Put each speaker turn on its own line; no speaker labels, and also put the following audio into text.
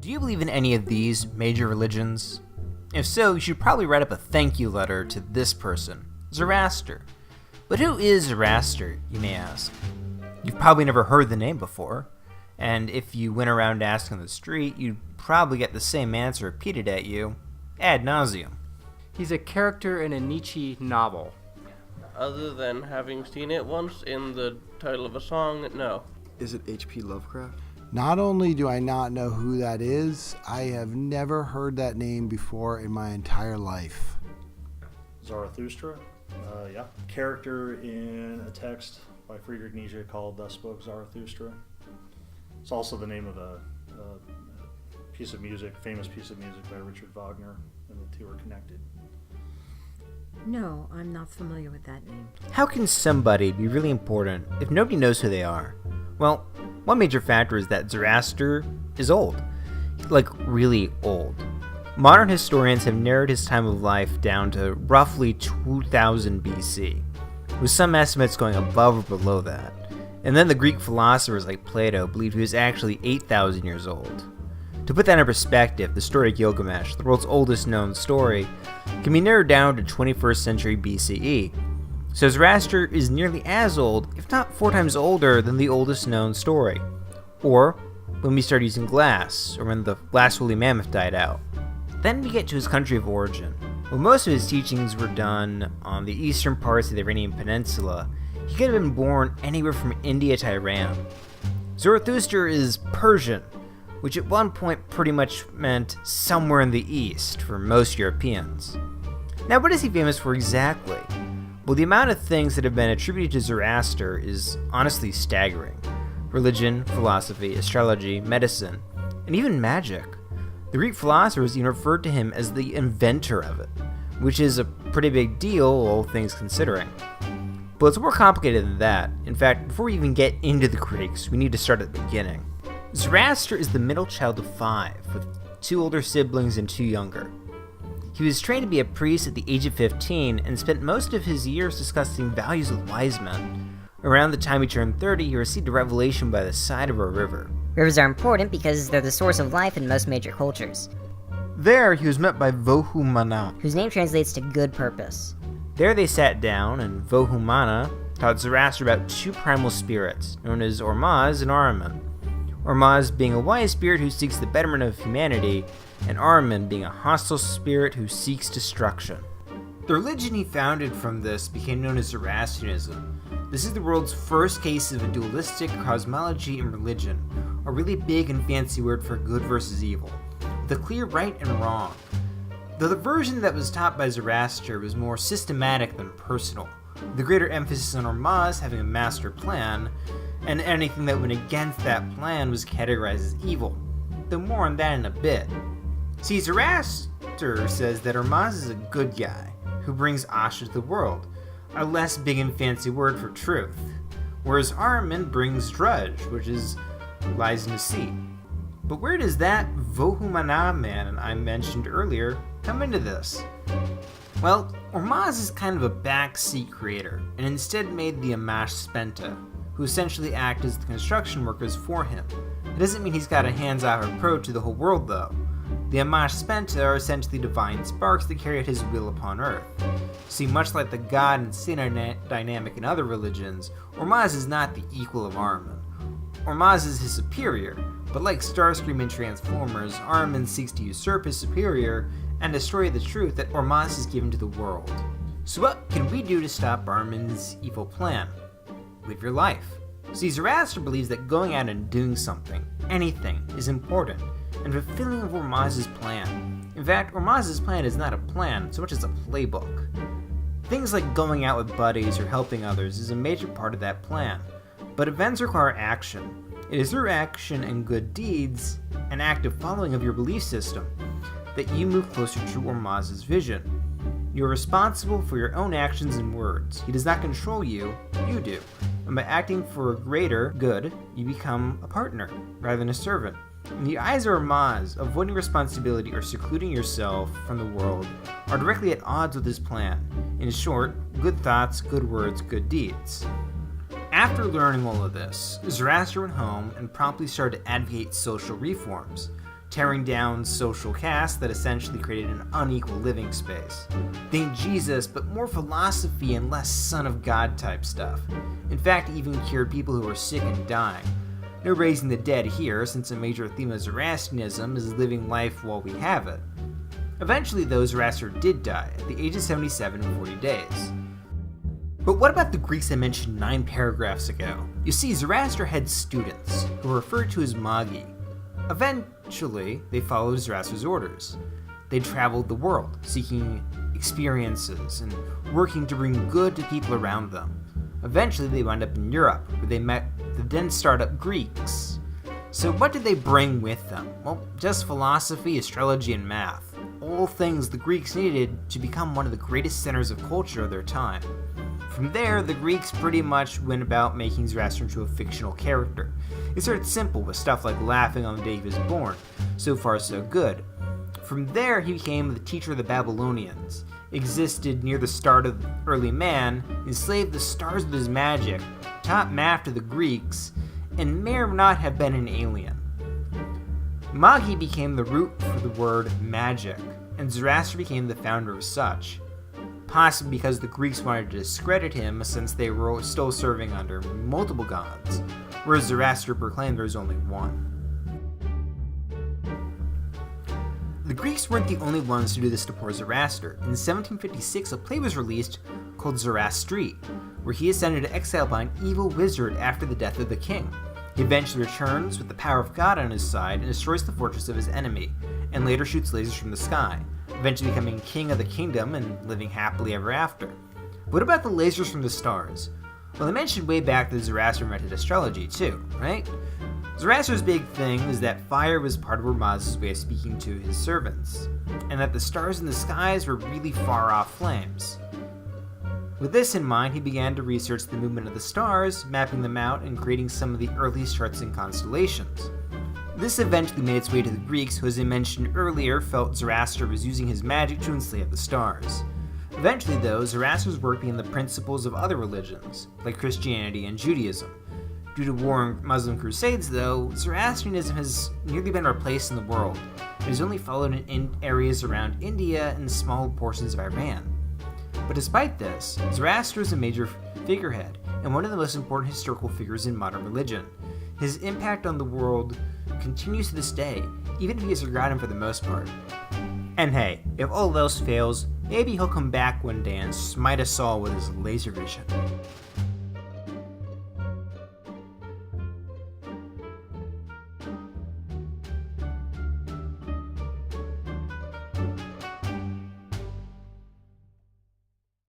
Do you believe in any of these major religions? If so, you should probably write up a thank you letter to this person, Zoroaster. But who is Zoroaster, you may ask? You've probably never heard the name before, and if you went around asking on the street, you'd probably get the same answer repeated at you, ad nauseum.
He's a character in a Nietzsche novel.
Other than having seen it once in the title of a song, no.
Is it H.P. Lovecraft?
Not only do I not know who that is, I have never heard that name before in my entire life.
Zarathustra, yeah. Character in a text by Friedrich Nietzsche called Thus Spoke Zarathustra. It's also the name of a piece of music, famous piece of music by Richard Wagner, and the two are connected.
No, I'm not familiar with that name.
How can somebody be really important if nobody knows who they are? Well, one major factor is that Zoroaster is old. Like, really old. Modern historians have narrowed his time of life down to roughly 2000 BC, with some estimates going above or below that. And then the Greek philosophers like Plato believed he was actually 8,000 years old. To put that in perspective, the story of Gilgamesh, the world's oldest known story, can be narrowed down to 21st century BCE. So Zoroaster is nearly as old, if not 4 times older, than the oldest known story. Or when we start using glass, or when the last woolly mammoth died out. Then we get to his country of origin. While most of his teachings were done on the eastern parts of the Iranian peninsula, he could have been born anywhere from India to Iran. Zarathustra is Persian, which at one point pretty much meant somewhere in the east for most Europeans. Now, what is he famous for exactly? Well, the amount of things that have been attributed to Zoroaster is honestly staggering. Religion, philosophy, astrology, medicine, and even magic. The Greek philosophers even referred to him as the inventor of it, which is a pretty big deal, all things considering. But it's more complicated than that. In fact, before we even get into the Greeks, we need to start at the beginning. Zoroaster is the middle child of 5, with 2 older siblings and 2 younger. He was trained to be a priest at the age of 15 and spent most of his years discussing values with wise men. Around the time he turned 30, he received a revelation by the side of a river.
Rivers are important because they're the source of life in most major cultures.
There, he was met by Vohumana,
whose name translates to good purpose.
There they sat down, and Vohumana taught Zoroaster about 2 primal spirits, known as Ormazd and Ahriman. Ormazd being a wise spirit who seeks the betterment of humanity, and Ahriman being a hostile spirit who seeks destruction. The religion he founded from this became known as Zoroastrianism. This is the world's first case of a dualistic cosmology in religion, a really big and fancy word for good versus evil, with a clear right and wrong. Though the version that was taught by Zoroaster was more systematic than personal, the greater emphasis on Ormazd having a master plan, and anything that went against that plan was categorized as evil. Though more on that in a bit. See, Zoroaster says that Ormazd is a good guy, who brings Asha to the world, a less big and fancy word for truth, whereas Ahriman brings Drudge, which lies in deceit. But where does that Vohumana man I mentioned earlier come into this? Well, Ormazd is kind of a backseat creator, and instead made the Amash Spenta, who essentially act as the construction workers for him. It doesn't mean he's got a hands-off approach to the whole world, though. The Amash Spenta are essentially divine sparks that carry out his will upon Earth. See, much like the god and sin dynamic in other religions, Ormazd is not the equal of Ahriman. Ormazd is his superior, but like Starscream in Transformers, Ahriman seeks to usurp his superior and destroy the truth that Ormazd has given to the world. So what can we do to stop Ahriman's evil plan? Live your life. See, Zoroaster believes that going out and doing something, anything, is important, and fulfilling of Ormazd's plan. In fact, Ormazd's plan is not a plan so much as a playbook. Things like going out with buddies or helping others is a major part of that plan, but events require action. It is through action and good deeds, an active following of your belief system, that you move closer to Ormazd's vision. You are responsible for your own actions and words. He does not control you, you do. And by acting for a greater good, you become a partner, rather than a servant. In the eyes of Ormazd, avoiding responsibility or secluding yourself from the world are directly at odds with his plan. In short, good thoughts, good words, good deeds. After learning all of this, Zoroaster went home and promptly started to advocate social reforms, tearing down social castes that essentially created an unequal living space. Think Jesus, but more philosophy and less Son of God type stuff. In fact, he even cured people who were sick and dying. No raising the dead here, since a major theme of Zoroastrianism is living life while we have it. Eventually, though, Zoroaster did die, at the age of 77 in 40 days. But what about the Greeks I mentioned 9 paragraphs ago? You see, Zoroaster had students, who were referred to as magi. Eventually, they followed Zoroaster's orders. They traveled the world, seeking experiences and working to bring good to people around them. Eventually, they wound up in Europe, where they met the then startup Greeks. So what did they bring with them? Well, just philosophy, astrology, and math. All things the Greeks needed to become one of the greatest centers of culture of their time. From there, the Greeks pretty much went about making Zoroaster into a fictional character. It started simple with stuff like laughing on the day he was born. So far, so good. From there, he became the teacher of the Babylonians, existed near the start of early man, enslaved the stars with his magic, taught math to the Greeks, and may or not have been an alien. Magi became the root for the word magic, and Zoroaster became the founder of such. Possibly because the Greeks wanted to discredit him since they were still serving under multiple gods, whereas Zoroaster proclaimed there was only one. The Greeks weren't the only ones to do this to poor Zoroaster. In 1756, a play was released called Zoroaster, where he is sent into exile by an evil wizard after the death of the king. He eventually returns with the power of God on his side and destroys the fortress of his enemy, and later shoots lasers from the sky, eventually becoming king of the kingdom and living happily ever after. What about the lasers from the stars? Well, I mentioned way back that Zoroaster invented astrology too, right? Zoroaster's big thing is that fire was part of Ormaz's way of speaking to his servants, and that the stars in the skies were really far-off flames. With this in mind, he began to research the movement of the stars, mapping them out and creating some of the earliest charts and constellations. This eventually made its way to the Greeks, who, as I mentioned earlier, felt Zoroaster was using his magic to enslave the stars. Eventually, though, Zoroaster's work became the principles of other religions, like Christianity and Judaism. Due to war and Muslim crusades, though, Zoroastrianism has nearly been replaced in the world. It is only followed in areas around India and small portions of Iran. But despite this, Zoroaster is a major figurehead and one of the most important historical figures in modern religion. His impact on the world continues to this day, even if he is forgotten for the most part. And hey, if all else fails, maybe he'll come back one day and smite us all with his laser vision.